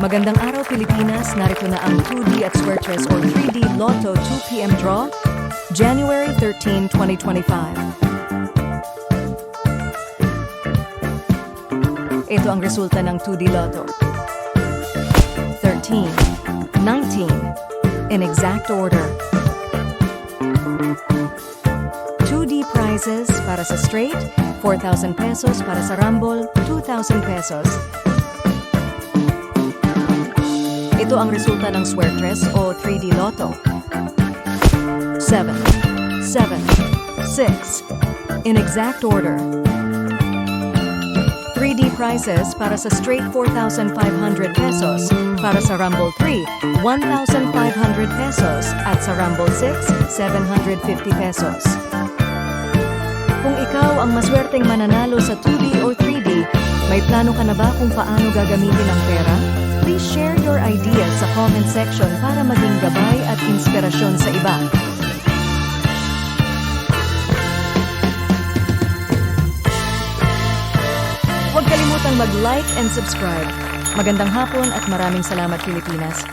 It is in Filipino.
Magandang araw Pilipinas, narito na ang 2D at Square or 3D Lotto 2 PM draw, January 13, 2025. Ito ang resulta ng 2D Lotto. 13, 19, in exact order. 2D prizes para sa straight, 4,000 pesos para sa rumble, 2,000 pesos. Ito ang resulta ng Square o 3D Lotto. 7, 7, 6, in exact order. 3D prizes para sa straight 4,500 pesos, para sa Rumble 3, 1,500 pesos, at sa Rumble 6, 750 pesos. Kung ikaw ang maswerteng mananalo sa 2D or 3D, may plano ka na ba kung paano gagamitin ang pera? Please share your ideas sa comment section para maging gabay at inspirasyon sa iba. Huwag kalimutang mag-like and subscribe. Magandang hapon at maraming salamat Pilipinas.